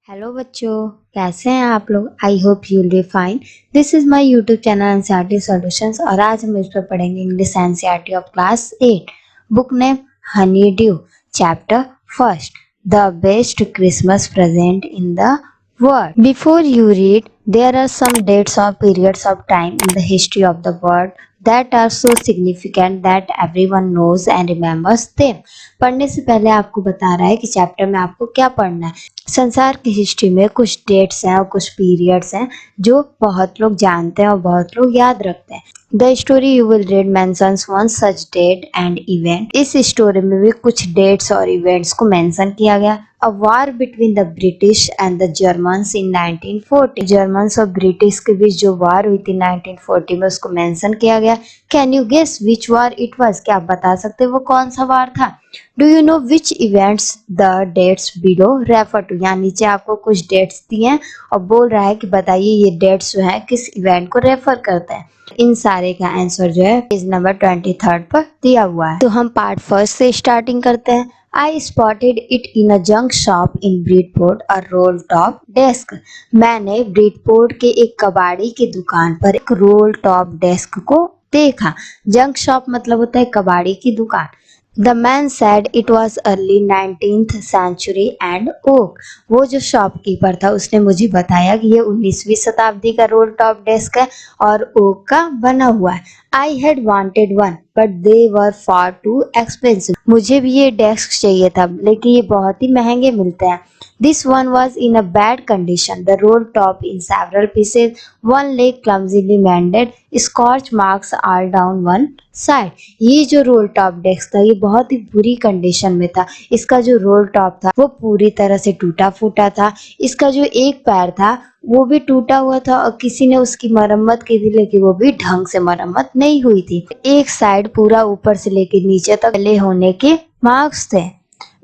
Hello बच्चों, कैसे हैं आप लोग। I hope you will be fine. This is my YouTube channel NCERT solutions और आज हम इस पर पढ़ेंगे English NCERT of class 8। Book name honey dew, chapter first, the best Christmas present in the world. Before you read, there are some dates or periods of time in the history of the world that are so significant that everyone knows and remembers them. पढ़ने से पहले आपको बता रहा है कि chapter में आपको क्या पढ़ना है। संसार की हिस्ट्री में कुछ डेट्स हैं और कुछ पीरियड्स हैं जो बहुत लोग जानते हैं और बहुत लोग याद रखते हैं। The story you will read mentions one such date and event. इस स्टोरी में भी कुछ डेट्स और इवेंट्स को मेंशन किया गया। A war between the British and the Germans in 1940. Germans और ब्रिटिश के बीच जो वार हुई थी 1940 में उसको मेंशन किया गया। Can you guess which war it was? क्या आप बता सकते वो कौन सा वार था? Do you know which events the dates below refer to? यहाँ नीचे आपको कुछ डेट्स दिए हैं और बोल रहा है कि बताइए ये डेट्स जो है किस इवेंट को रेफर करते हैं। इन सारे का आंसर जो है पेज नंबर 23 पर दिया हुआ है। तो हम पार्ट फर्स्ट से स्टार्टिंग करते हैं। I spotted it in a junk shop in Bridport, a roll top desk. मैंने ब्रिडपोर्ट के एक कबाड़ी की दुकान पर एक रोल टॉप डेस्क को देखा। जंक शॉप मतलब होता है कबाड़ी की दुकान। The man said it was early 19th century and oak. वो जो शॉपकीपर था उसने मुझे बताया कि ये 19वीं शताब्दी का रोल टॉप डेस्क है और ओक का बना हुआ है। I had wanted one, but they were far too expensive. मुझे भी ये डेस्क चाहिए था लेकिन ये बहुत ही महंगे मिलते हैं। This one was in a bad condition. The roll top in several pieces, one leg clumsily mended, scorch marks all down one side. ये जो रोल टॉप डेस्क था ये बहुत ही बुरी कंडीशन में था। इसका जो रोल टॉप था वो पूरी तरह से टूटा फूटा था। इसका जो एक पैर था वो भी टूटा हुआ था और किसी ने उसकी मरम्मत की थी लेकिन वो भी ढंग से मरम्मत नहीं हुई थी। एक साइड पूरा ऊपर से लेकर नीचे तक जले होने के मार्क्स थे।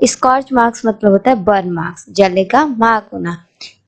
स्कॉच मार्क्स मतलब होता है बर्न मार्क्स, जले का मार्क होना।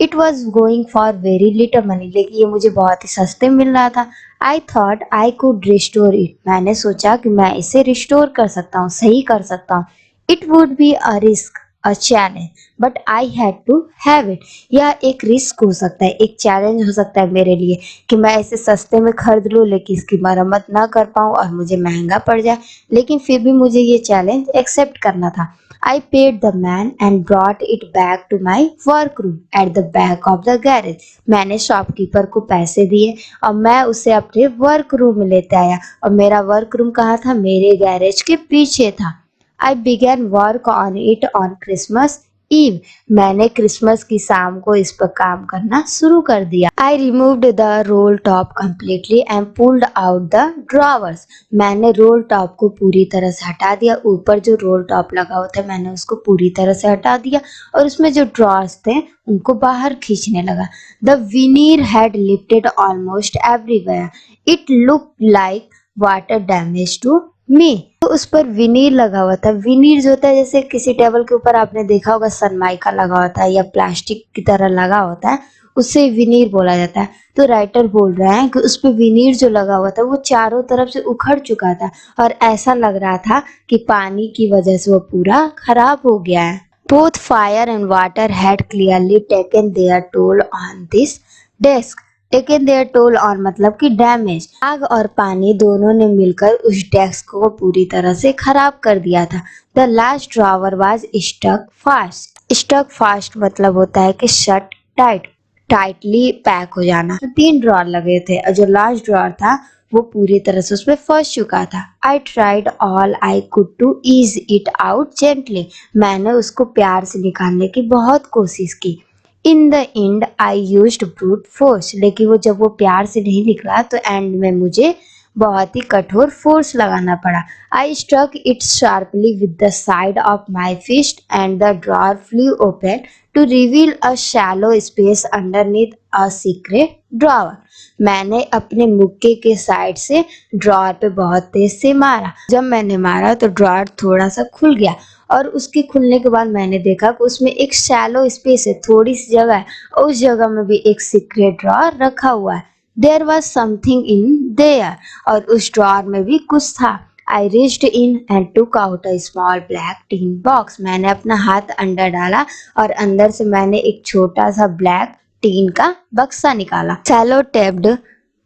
It was going for very little money, लेकिन ये मुझे बहुत ही सस्ते मिल रहा था। I thought I could restore it, मैंने सोचा कि मैं इसे रिस्टोर कर सकता हूँ, सही कर सकता हूँ। It would be a risk, a challenge, but I had to have it. यह एक रिस्क हो सकता है, एक चैलेंज हो सकता है मेरे लिए कि मैं इसे सस्ते में खरीद लूँ लेकिन इसकी मरम्मत ना कर पाऊँ और मुझे महंगा पड़ जाए, लेकिन फिर भी मुझे ये चैलेंज एक्सेप्ट करना था। I paid the man and brought it back to my workroom at the back of the garage. मैंने शॉपकीपर को पैसे दिए और मैं उसे अपने वर्क रूम में लेते आया और मेरा वर्क रूम कहाँ था? मेरे गैरेज के पीछे था। I began work on it on Christmas Eve. मैंने क्रिसमस की शाम को इस पर काम करना शुरू कर दिया। I removed the roll top completely and pulled out the drawers. मैंने रोल टॉप को पूरी तरह से हटा दिया। ऊपर जो रोल टॉप लगा हुआ था मैंने उसको पूरी तरह से हटा दिया और उसमें जो ड्रॉर्स थे उनको बाहर खींचने लगा। The veneer had lifted almost everywhere. It looked like water damage to me. तो उस पर विनीर लगा हुआ था। विनीर जो होता है जैसे किसी टेबल के ऊपर आपने देखा होगा सनमाइका लगा होता है या प्लास्टिक की तरह लगा होता है, उससे विनीर बोला जाता है। तो राइटर बोल रहा है कि उस पर विनीर जो लगा हुआ था वो चारों तरफ से उखड़ चुका था और ऐसा लग रहा था कि पानी की वजह से वो पूरा खराब हो गया है। Both fire and water had clearly taken their toll on this desk. Taken their toll और मतलब कि डैमेज। आग और पानी दोनों ने मिलकर उस डेस्क को पूरी तरह से खराब कर दिया था। The last drawer was stuck fast. Stuck fast मतलब होता है कि शट टाइट, टाइटली पैक हो जाना। तो 3 ड्रॉर लगे थे और जो लास्ट ड्रॉर था वो पूरी तरह से उसमें फंस चुका था। I tried all I could to ease it out gently. मैंने उसको प्यार से निकालने की बहुत कोशिश की। In the end I used brute force, लेकिन वो जब वो प्यार से नहीं निकला तो एंड में मुझे बहुत ही कठोर फोर्स लगाना पड़ा। I struck it sharply with the side of my fist and the drawer flew open to reveal a shallow space underneath a secret drawer. मैंने अपने मुक्के के साइड से ड्रॉर पे बहुत तेज से मारा। जब मैंने मारा तो ड्रॉर थोड़ा सा खुल गया और उसके खुलने के बाद मैंने देखा कि उसमें एक शैलो स्पेस है, थोड़ी सी जगह है और उस जगह में भी एक सीक्रेट ड्रॉर रखा हुआ है। There was something in there, और उस ड्रॉर में भी कुछ था। I reached in and took out a small black tin box. मैंने अपना हाथ अंदर डाला और अंदर से मैंने एक छोटा सा ब्लैक टीन का बक्सा निकाला. Sellotaped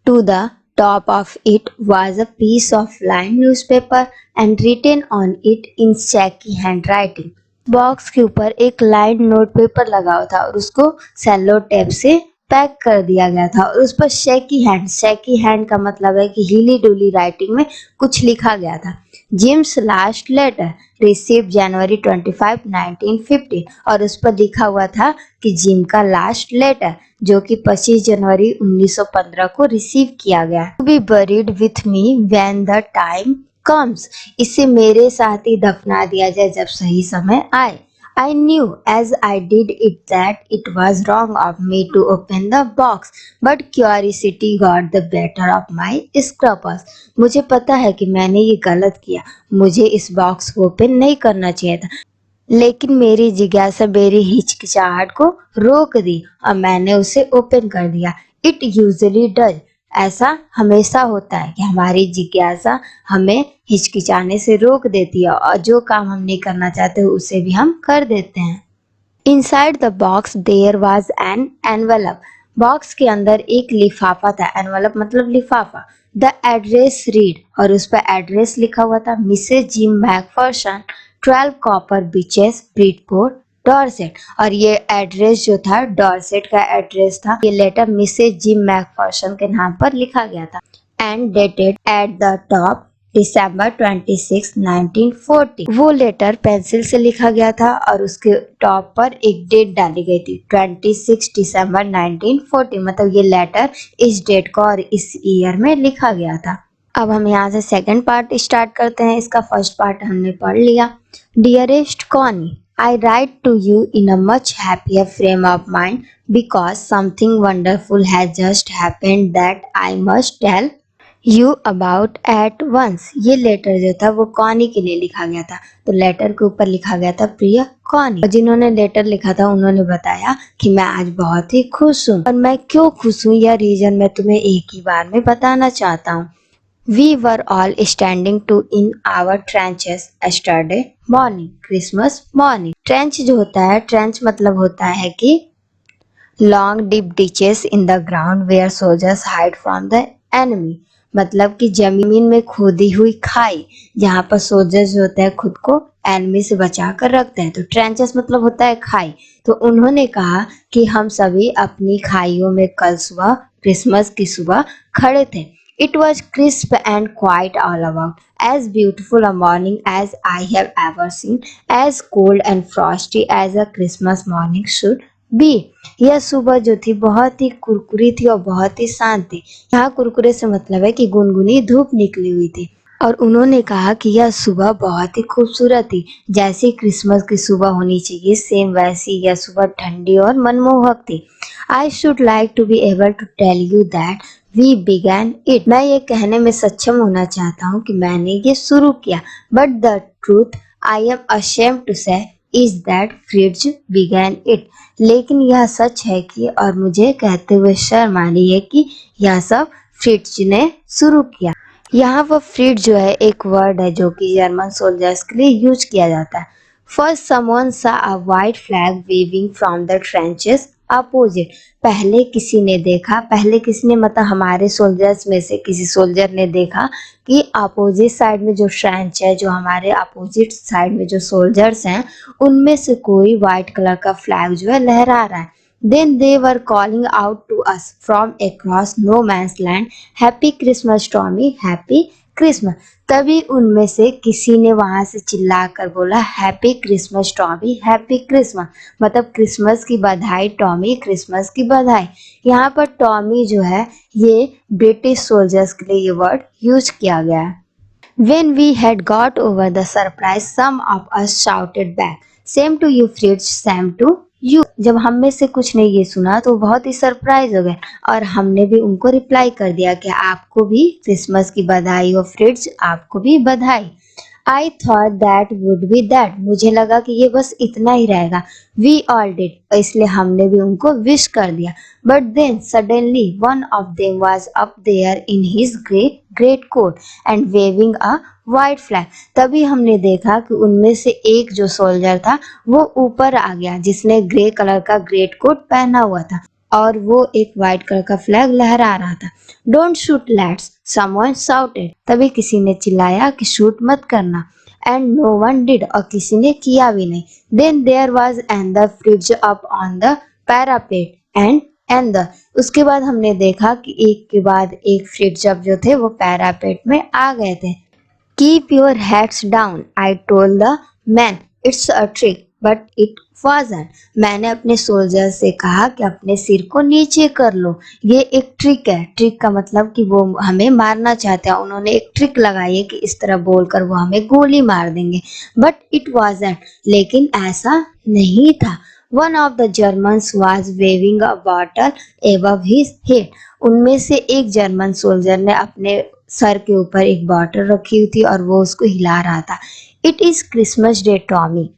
to the top of it was a piece of lined newspaper and written on it in shaky handwriting. Box के ऊपर एक लाइन नोट पेपर लगा हुआ था और उसको सेलो टेप से पैक कर दिया गया था और उस पर शेकी हैंड का मतलब है कि हिली डुली राइटिंग में कुछ लिखा गया था. जिम्स लास्ट लेटर रिसीव जनवरी 25, 1950 और उस पर लिखा हुआ था कि जिम का लास्ट लेटर जो कि 25 जनवरी 1915 को रिसीव किया गया. To be buried with me when the time comes, इसे मेरे साथ ही दफना दिया जाए जब सही समय आए. I knew as I did it that it was wrong of me to open the box, but curiosity got the better of my scruples. मुझे पता है कि मैंने ये गलत किया, मुझे इस बॉक्स को ओपन नहीं करना चाहिए था, लेकिन मेरी जिज्ञासा मेरी हिचकिचाहट को रोक दी और मैंने उसे ओपन कर दिया. It usually does. ऐसा हमेशा होता है कि हमारी जिज्ञासा हमें हिचकिचाने से रोक देती है और जो काम हम नहीं करना चाहते उसे भी हम कर देते हैं. Inside the box there was an envelope. Box के अंदर एक लिफाफा था. एनवेलप मतलब लिफाफा. द एड्रेस रीड और उस पर एड्रेस लिखा हुआ था. Mrs Jim McPherson, 12 Copper Beeches, Bridport, Dorset. और ये एड्रेस जो था डॉर्सेट का एड्रेस था. ये लेटर मिसेज जिम मैकफर्सन के नाम पर लिखा गया था. And dated at the top December 26, 1940. वो लेटर पेंसिल से लिखा गया था और उसके टॉप पर एक डेट डाली गई थी 26 दिसंबर 1940. मतलब ये लेटर इस डेट को और इस ईयर में लिखा गया था. अब हम यहाँ से सेकंड पार्ट स्टार्ट करते हैं. इसका फर्स्ट पार्ट हमने पढ़ लिया. Dearest Connie, I write to you in a much happier frame of mind because something wonderful has just happened that I must tell you about at once. ये letter जो था वो कॉनी के लिए लिखा गया था. तो लेटर के ऊपर लिखा गया था प्रिय कॉनी. और जिन्होंने लेटर लिखा था उन्होंने बताया कि मैं आज बहुत ही खुश हूँ और मैं क्यों खुश हूँ यह रीजन मैं तुम्हें एक ही बार में बताना चाहता हूँ. We were all standing to in our trenches yesterday morning, Christmas morning. Trench जो होता है, trench मतलब होता है कि long deep ditches in the ground where soldiers hide from the enemy. मतलब कि जमीन में खोदी हुई खाई जहाँ पर सोल्जर्स जो होते हैं खुद को एनिमी से बचा कर रखते हैं. तो ट्रेंचेस मतलब होता है खाई. तो उन्होंने कहा कि हम सभी अपनी खाइयों में कल सुबह क्रिसमस की सुबह खड़े थे. It was crisp and quiet all about, as beautiful a morning as I have ever seen, as cold and frosty as a Christmas morning should be. यह सुबह जो थी बहुत ही कुरकुरी थी और बहुत ही शांत थी. यहाँ कुरकुरे से मतलब है कि गुनगुनी धूप निकली हुई थी. और उन्होंने कहा कि यह सुबह बहुत ही खूबसूरत थी. जैसी क्रिसमस की सुबह होनी चाहिए सेम वैसी यह सुबह ठंडी और मनमोहक थी. I should like to be able to tell you that we began it. मैं ये कहने में सक्षम होना चाहता हूँ कि मैंने ये शुरू किया. But the truth I am ashamed to say is that Fritz began it. लेकिन यह सच है कि और मुझे कहते हुए शर्म आ रही है कि यह सब फ्रिट्ज ने शुरू किया. यहाँ वो फ्रिट्ज जो है एक वर्ड है जो कि जर्मन सोल्जर्स के लिए यूज किया जाता है. First someone saw a white flag waving from the trenches opposite. पहले किसी ने मतलब हमारे सोल्जर्स में से किसी सोल्जर ने देखा कि अपोजिट साइड में जो ट्रेंच है जो हमारे अपोजिट साइड में जो सोल्जर्स हैं उनमें से कोई व्हाइट कलर का फ्लैग जो है लहरा रहा है. Then they were calling out to us from across no man's land, Happy Christmas Tommy, Happy Christmas. तभी उनमें से किसी ने वहां से चिल्लाकर बोला happy Christmas Tommy, happy Christmas. मतलब क्रिसमस की बधाई टॉमी, क्रिसमस की बधाई. यहाँ पर टॉमी जो है ये ब्रिटिश सोल्जर्स के लिए ये वर्ड यूज किया गया है. When we had got over the surprise, some of us shouted back, Same to you, Fritz, same to you. जब हम में से कुछ ने ये सुना तो बहुत ही सरप्राइज हो गए और हमने भी उनको रिप्लाई कर दिया कि आपको भी क्रिसमस की बधाई हो फ्रिट्ज, आपको भी बधाई. I thought that would be that. मुझे लगा कि ये बस इतना ही रहेगा. We all did. इसलिए हमने भी उनको विश कर दिया. But then suddenly one of them was up there in his great coat and waving a white flag. तभी हमने देखा कि उनमें से एक जो सोल्जर था वो ऊपर आ गया, जिसने ग्रे कलर का ग्रेट कोट पहना हुआ था और वो एक व्हाइट कलर का फ्लैग लहरा रहा था। Don't shoot let's, someone shouted. तभी किसी ने चिल्लाया कि शूट मत करना। एंड नो वन डिड, और किसी ने किया भी नहीं। Then there was another fridge up on the parapet and another, उसके बाद हमने देखा कि एक के बाद एक फ्रिज अब जो थे वो पैरापेट में आ गए थे। Keep your heads down, I told the man. It's a trick, but it wasn't. मैंने अपने सोल्जर से कहा कि अपने सिर को नीचे कर लो, ये एक ट्रिक है। ट्रिक का मतलब कि वो हमें मारना चाहते हैं। उन्होंने एक ट्रिक लगाई है कि इस तरह बोलकर वो हमें गोली मार देंगे। But it wasn't, लेकिन ऐसा नहीं था। One of the Germans was waving a bottle above his head. उनमें से एक जर्मन सोल्जर ने अपने सर के ऊपर एक बॉटल रखी हुई थी और वो उसको हिला रहा था। It is Christmas day Tommy,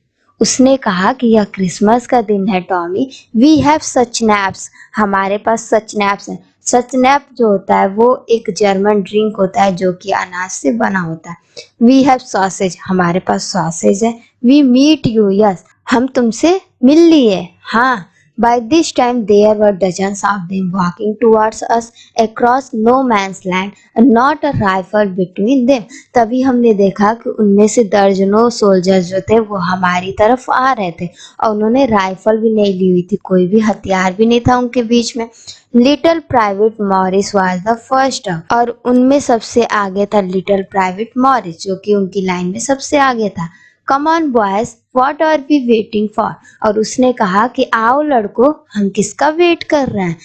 उसने कहा कि यह क्रिसमस का दिन है टॉमी। वी हैव सचनैप्स, हमारे पास सचनैप्स हैं। सचनैप जो होता है वो एक जर्मन ड्रिंक होता है जो कि अनाज से बना होता है। वी हैव सॉसेज, हमारे पास सॉसेज है। वी मीट यू, यस, हम तुमसे मिल लिए, हाँ। By this time there were dozens of them walking towards us across no man's land and not a rifle between them. तभी हमने देखा कि उनमें से दर्जनों सोल्जर्स जो थे वो हमारी तरफ आ रहे थे और उन्होंने राइफल भी नहीं ली हुई थी, कोई भी हथियार भी नहीं था उनके बीच में। Little private Morris was the first, और उनमें सबसे आगे था लिटिल प्राइवेट मॉरिस जो कि उनकी लाइन में सबसे आगे था। Come on boys, what are we waiting for, और उसने कहा कि आओ लड़कों, हम किसका वेट कर रहे हैं।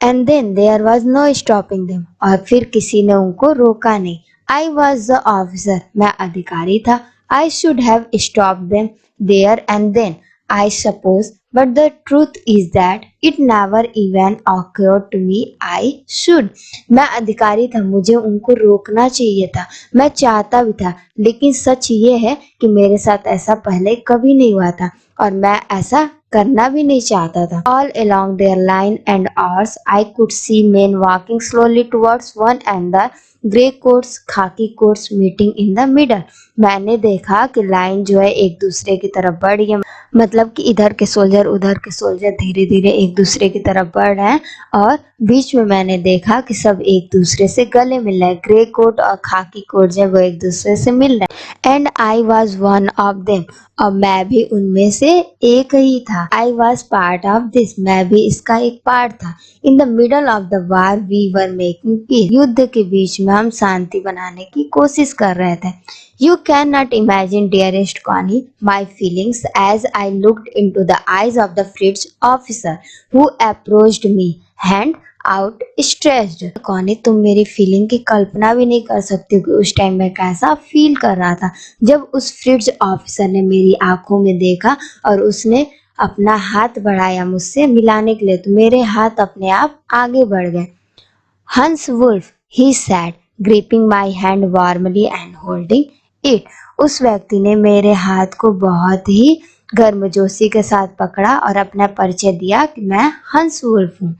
And then there was no stopping them, और फिर किसी ने उनको रोका नहीं। आई वॉज द ऑफिसर, मैं अधिकारी था। I should have stopped them there and then, I suppose, but the truth is that it never even occurred to me I should. मैं अधिकारी था, मुझे उनको रोकना चाहिए था, मैं चाहता भी था, लेकिन सच ये है कि मेरे साथ ऐसा पहले कभी नहीं हुआ था और मैं ऐसा करना भी नहीं चाहता था। All along their line and ours, I could see men walking slowly towards one another, grey coats, khaki coats meeting in the middle. मैंने देखा कि लाइन जो है एक दूसरे की तरफ बढ़ रही है, मतलब कि इधर के सोल्जर उधर के सोल्जर धीरे धीरे एक दूसरे की तरफ बढ़ रहे हैं और बीच में मैंने देखा कि सब एक दूसरे से गले मिल रहे हैं। ग्रे कोट और खाकी कोट जो है वो एक दूसरे से मिल रहे हैं। And I was one of them, और मैं भी उनमें से एक ही था। I was part of this, मैं भी इसका एक पार्ट था। In the middle of the war we were making peace, युद्ध के बीच में हम शांति बनाने की कोशिश कर रहे थे। You cannot imagine, dearest Connie, my feelings as I looked into the eyes of the fridge officer who approached me, hand outstretched. Connie, तुम मेरी फीलिंग की कल्पना भी नहीं कर सकती हो कि उस टाइम मैं कैसा फील कर रहा था जब उस फ्रिज ऑफिसर ने मेरी आंखों में देखा और उसने अपना हाथ बढ़ाया मुझसे मिलाने के लिए, तो मेरे हाथ अपने आप आगे बढ़ गए। हंस wolf, he said, gripping my hand warmly and holding it. उस व्यक्ति ने मेरे हाथ को बहुत ही गर्मजोशी के साथ पकड़ा और अपना परिचय दिया कि मैं हंस वुल्फ हूँ।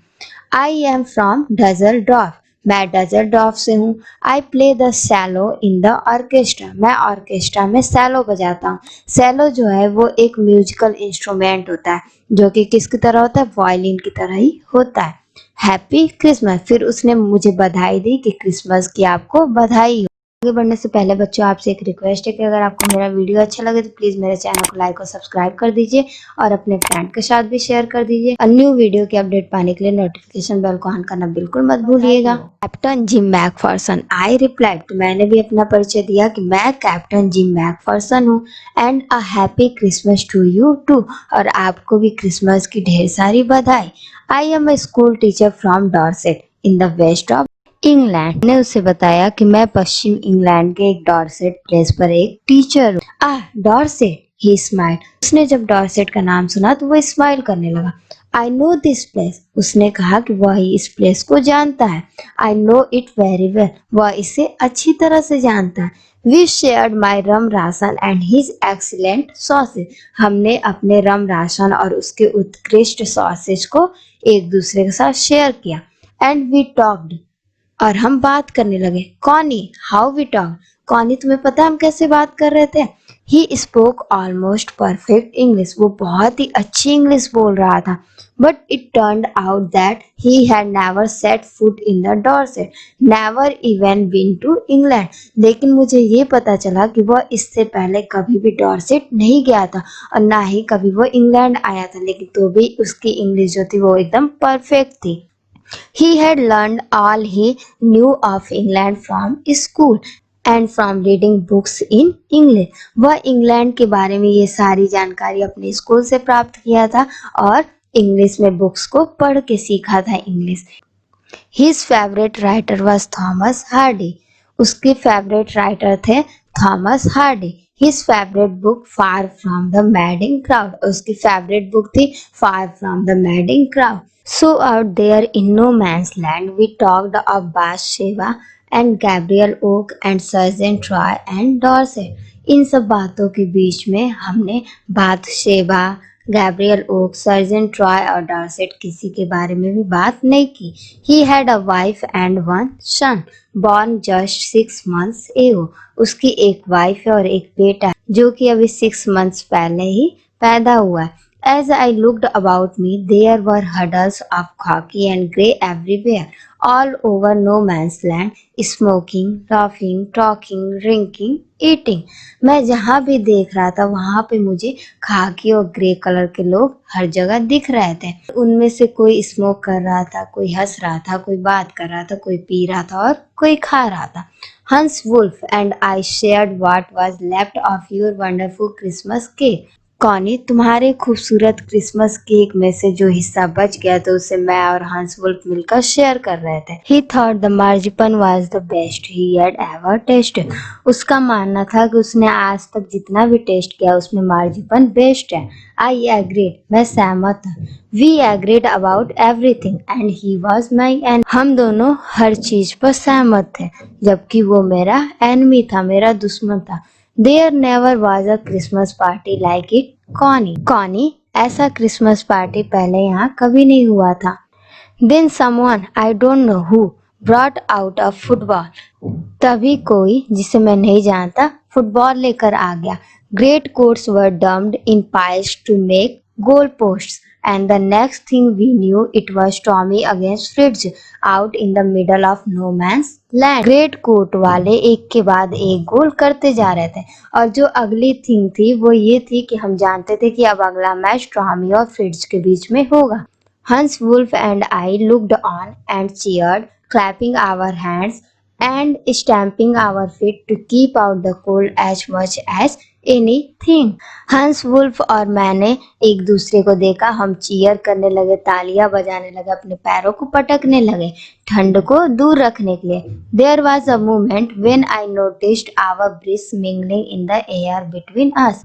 I am from डजलडॉर्फ, मैं डजलडॉर्फ से हूँ। I play the cello in the orchestra, मैं ऑर्केस्ट्रा में सेलो बजाता हूँ। सेलो जो है वो एक म्यूजिकल इंस्ट्रूमेंट होता है जो कि किसकी तरह होता है, वायलिन की तरह ही होता है। हैप्पी क्रिसमस, फिर उसने मुझे बधाई दी कि क्रिसमस की आपको बधाई हो। आगे बढ़ने से पहले बच्चों आपसे एक रिक्वेस्ट है कि अगर आपको मेरा वीडियो अच्छा लगे तो प्लीज मेरे चैनल को लाइक और सब्सक्राइब कर दीजिए और अपने फ्रेंड के साथ भी शेयर कर दीजिए। और न्यू वीडियो की अपडेट पाने के लिए नोटिफिकेशन बेल को ऑन करना बिल्कुल मत भूलिएगा। Captain Jim McPherson, I replied, तो मैंने भी अपना परिचय दिया कि मैं कैप्टन जिम मैकफर्सन हूँ। And a happy Christmas to you too, और आपको भी क्रिसमस की ढेर सारी बधाई। I am a school teacher from Dorset in the west of England. ने उसे बताया कि मैं पश्चिम इंग्लैंड के एक डॉर्सेट प्लेस पर एक टीचर हूँ। आह, डॉर्सेट, ही स्माइल, उसने जब डॉर्सेट का नाम सुना तो वो स्माइल करने लगा। आई नो दिस प्लेस, उसने कहा कि वह इस प्लेस को जानता है। I know it very well, वह इसे अच्छी तरह से जानता है। We shared my rum ration and his excellent sausage, हमने अपने रम राशन और उसके उत्कृष्ट सॉसेज को एक दूसरे के साथ शेयर किया। एंड वी टॉक्ड, और हम बात करने लगे। Connie, how we talk, Connie तुम्हें पता है हम कैसे बात कर रहे थे? He spoke almost perfect English, वो बहुत ही अच्छी इंग्लिश बोल रहा था। But it turned out that he had never set foot in the Dorset, never even been to England. लेकिन मुझे ये पता चला कि वह इससे पहले कभी भी डॉर्सेट नहीं गया था और ना ही कभी वो इंग्लैंड आया था, लेकिन तो भी उसकी इंग्लिश जो थी वो एकदम परफेक्ट थी। He had learned all he knew of England from school and from reading books in English. वह इंग्लैंड के बारे में ये सारी जानकारी अपने स्कूल से प्राप्त किया था और इंग्लिश में बुक्स को पढ़ के सीखा था English. His favorite writer was Thomas Hardy. उसके फेवरेट राइटर थे Thomas Hardy. His favorite book Far from the Madding Crowd. उसकी फेवरेट बुक थी Far from the Madding Crowd. So out there in no man's land, we talked of Bathsheba and Gabriel Oak and Sergeant Troy and Dorset. इन सब बातों के बीच में हमने बाथशेबा, Gabriel okay, sergeant Troy और Dorset किसी के बारे में भी बात नहीं की। He had a wife and one son, born just 6 months ago. उसकी एक वाइफ है और एक बेटा जो कि अभी 6 months पहले ही पैदा हुआ है। As I looked about me, there were huddles of khaki and grey everywhere, all over no man's land, smoking, laughing, talking, drinking, eating. मैं जहाँ भी देख रहा था वहाँ पे मुझे खाकी और ग्रे कलर के लोग हर जगह दिख रहे थे। उनमें से कोई स्मोक कर रहा था, कोई हंस रहा था, कोई बात कर रहा था, कोई पी रहा था और कोई खा रहा था। Hans Wolf and I shared what was left of your wonderful Christmas cake. Connie, तुम्हारे खूबसूरत क्रिसमस केक में से जो हिस्सा बच गया था उसे मैं और हंस वुल्फ मिलकर शेयर कर रहे थे। He thought the marzipan was the best he had ever tasted. उसका मानना था कि उसने आज तक जितना भी टेस्ट किया उसमें मार्जिपन बेस्ट है। I agreed, मैं सहमत था। We agreed about everything and he was my enemy. हम दोनों हर चीज पर सहमत थे जबकि वो मेरा एनिमी था, मेरा दुश्मन था। There never was a Christmas party like it, Connie. Connie, ऐसा क्रिसमस पार्टी पहले यहाँ कभी नहीं हुआ था। Then someone, I don't know who, brought out a football. तभी कोई जिसे मैं नहीं जानता फुटबॉल लेकर आ गया। Great coats were dumped in piles to make goal posts. And the next thing we knew, it was Tommy against Fritz out in the middle of no man's land. Great coat वाले एक के बाद एक गोल करते जा रहे थे और जो अगली थिंग थी वो ये थी कि हम जानते थे कि अब अगला मैच टॉमी और फ्रिट्ज के बीच में होगा। Hans Wolf and I looked on and cheered, clapping our hands and stamping our feet to keep out the cold as much as anything. हंस वुल्फ और मैंने एक दूसरे को देखा, हम चीयर करने लगे, तालियां बजाने लगे, अपने पैरों को पटकने लगे ठंड को दूर रखने के लिए। There was a moment when I noticed our breath mingling in the air between us.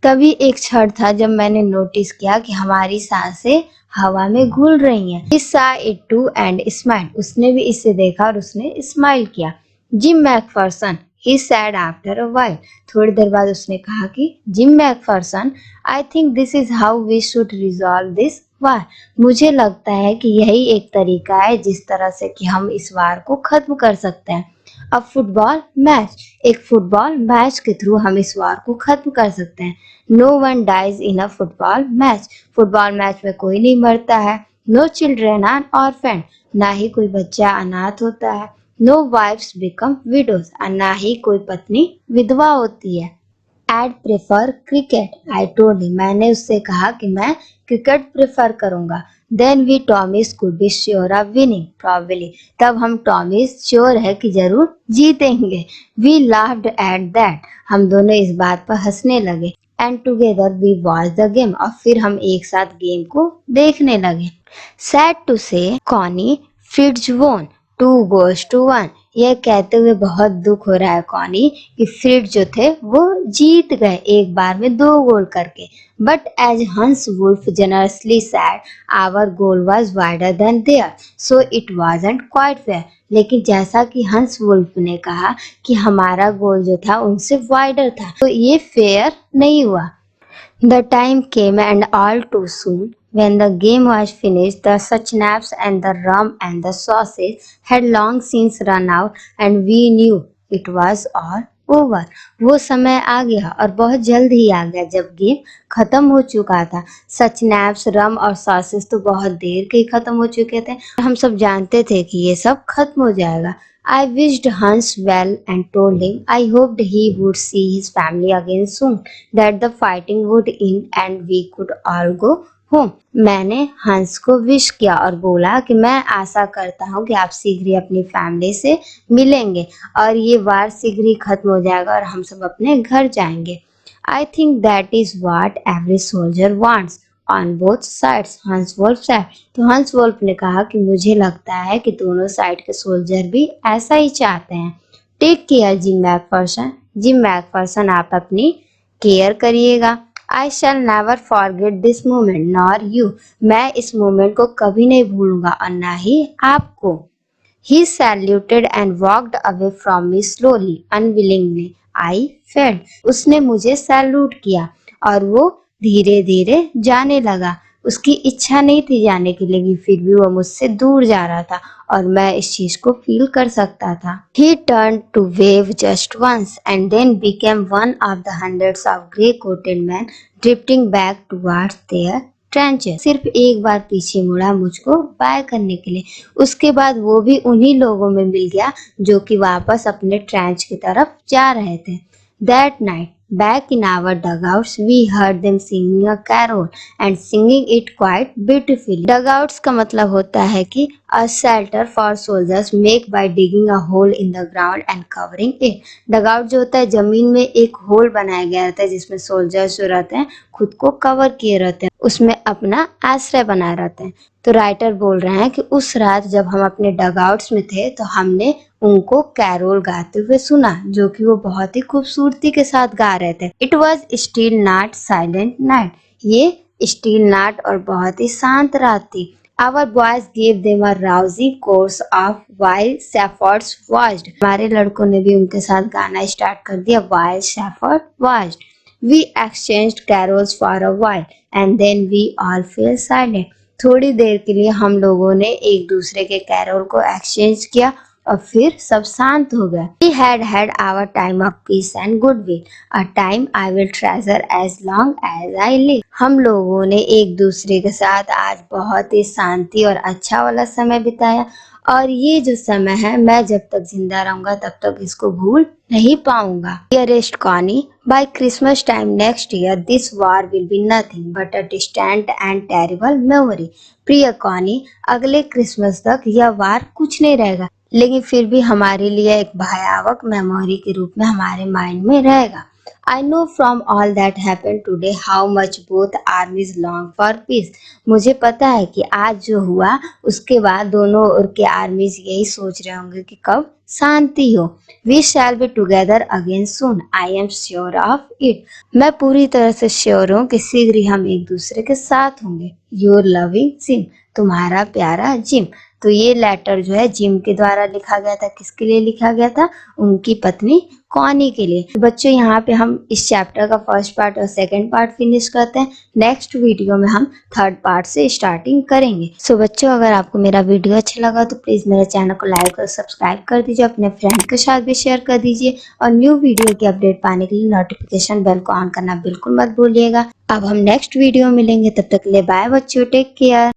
तभी एक क्षण था जब मैंने नोटिस किया कि हमारी सांसें हवा में घुल रही हैं। He saw it too and smiled. उसने भी इसे देखा और उसने स्माइल किया। Gym Macpherson, he said after a while. थोड़ी देर बाद उसने कहा कि gym Macpherson, I think this is how we should resolve this war. मुझे लगता है कि यही एक तरीका है जिस तरह से कि हम इस वार को खत्म कर सकते हैं। अब फुटबॉल मैच, एक फुटबॉल मैच के थ्रू हम इस वार को खत्म कर सकते हैं। No one dies in a football match, football match में कोई नहीं मरता है। नो चिल्ड्रेन आर ऑर्फेन, ना ही कोई बच्चा अनाथ होता है। नो वाइफ्स बिकम विडोज, और ना ही कोई पत्नी विधवा होती है। I'd prefer cricket, I told him. मैंने उससे कहा कि मैं क्रिकेट प्रेफर करूंगा। Then we Tommies could be sure of winning, probably. तब हम टॉमीज श्योर है कि जरूर जीतेंगे। We laughed at that. हम दोनों इस बात पर हंसने लगे। And together we watched the game. और फिर हम एक साथ गेम को देखने लगे। Sad to say, Connie, Fritz won. 2 goes to 1. यह कहते हुए बहुत दुख हो रहा है कॉनी कि फ्रिट्ज जो थे वो जीत गए एक बार में 2 गोल करके। But as Hans Wolf generously said, our goal was wider than their, so it wasn't quite fair. लेकिन जैसा कि हंस वुल्फ ने कहा कि हमारा गोल जो था उनसे वाइडर था, तो ये फेयर नहीं हुआ। The time came and all too soon, when the game was finished, the schnapps and the rum and the sausage had long since run out and we knew it was all over. वो समय आ गया और बहुत जल्द ही आ गया जब game खत्म हो चुका था। स्नैप्स, रम और सॉसेस तो बहुत देर के ही खत्म हो चुके थे। हम सब जानते थे कि ये सब खत्म हो जाएगा। I wished Hans well and told him I hoped he would see his family again soon, that the fighting would end and we could all go home. मैंने हंस को विश किया और बोला कि मैं आशा करता हूँ कि आप शीघ्र ही अपनी फैमिली से मिलेंगे और ये वार शीघ्र ही खत्म हो जाएगा और हम सब अपने घर जाएंगे। I think that is what every soldier wants on both sides, हंस वोल्फ said. तो हंस वोल्फ ने कहा कि मुझे लगता है कि दोनों साइड के सोल्जर भी ऐसा ही चाहते हैं। Take care Jim McPherson, Jim McPherson आप अपनी केयर करिएगा। I shall never forget this moment nor you, मैं इस मोमेंट को कभी नहीं भूलूंगा और ना ही आपको। He saluted and walked away from me slowly, unwillingly. I felt. उसने मुझे सैल्यूट किया और वो धीरे धीरे जाने लगा। उसकी इच्छा नहीं थी जाने की, लेकिन फिर भी वो मुझसे दूर जा रहा था और मैं इस चीज को फील कर सकता था। He turned to wave just once and then became one of the hundreds of grey-coated men drifting back towards their trenches. सिर्फ एक बार पीछे मुड़ा मुझको बाय करने के लिए। उसके बाद वो भी उन्हीं लोगों में मिल गया जो कि वापस अपने ट्रेंच की तरफ जा रहे थे। That night, back in our dugouts, we heard them singing a carol and singing it quite beautifully. Dugouts का मतलब होता है कि a shelter for soldiers make by digging a hole in the ground and covering it. Dugout जो होता है जमीन में एक होल बनाया गया रहता है जिसमें सोल्जर्स जो रहते हैं खुद को कवर किए रहते हैं, उसमें अपना आश्रय बनाए रहते हैं। तो राइटर बोल रहे हैं कि उस रात जब हम अपने डगआउट्स में थे तो हमने उनको कैरोल गाते हुए सुना जो कि वो बहुत ही खूबसूरती के साथ गा रहे थे। It was still not silent night, ये स्टिल नॉट और बहुत ही शांत रात थी। Our boys gave them a rousing course of while shepherds watched. हमारे लड़कों ने भी उनके साथ गाना स्टार्ट कर दिया while shepherd watched. We exchanged carols for a while and then we all fell silent. थोड़ी देर के लिए हम लोगों ने एक दूसरे के कैरोल को एक्सचेंज किया और फिर सब शांत हो गया। We had had our time of peace and goodwill, a time I will treasure as long as I live. हम लोगों ने एक दूसरे के साथ आज बहुत ही शांति और अच्छा वाला समय बिताया और ये जो समय है मैं जब तक जिंदा रहूंगा तब तक इसको भूल नहीं पाऊंगा। Dearest Connie, by Christmas time next year, this war will be nothing but a distant and terrible memory. प्रिय कॉनी, अगले क्रिसमस तक यह वार कुछ नहीं रहेगा, लेकिन फिर भी हमारे लिए एक भयावह मेमोरी के रूप में हमारे माइंड में रहेगा। I know from all that happened today how much both armies long for peace. मुझे पता है कि आज जो हुआ उसके बाद दोनों ओर के आर्मीज यही सोच रहे होंगे कि कब शांति हो। We shall be together again soon. I am sure of it. मैं पूरी तरह से श्योर हूँ कि शीघ्र ही हम एक दूसरे के साथ होंगे। Your loving Jim, तुम्हारा प्यारा जिम। तो ये लेटर जो है जिम के द्वारा लिखा गया था। किसके लिए लिखा गया था? उनकी पत्नी कॉनी के लिए। तो बच्चों यहाँ पे हम इस चैप्टर का फर्स्ट पार्ट और सेकंड पार्ट फिनिश करते हैं। नेक्स्ट वीडियो में हम थर्ड पार्ट से स्टार्टिंग करेंगे। सो बच्चों, अगर आपको मेरा वीडियो अच्छा लगा तो प्लीज मेरे चैनल को लाइक और सब्सक्राइब कर दीजिए, अपने फ्रेंड के साथ भी शेयर कर दीजिए और न्यू वीडियो की अपडेट पाने के लिए नोटिफिकेशन बेल को ऑन करना बिल्कुल मत भूलिएगा। अब हम नेक्स्ट वीडियो मिलेंगे, तब तक के लिए बाय बच्चों, टेक केयर।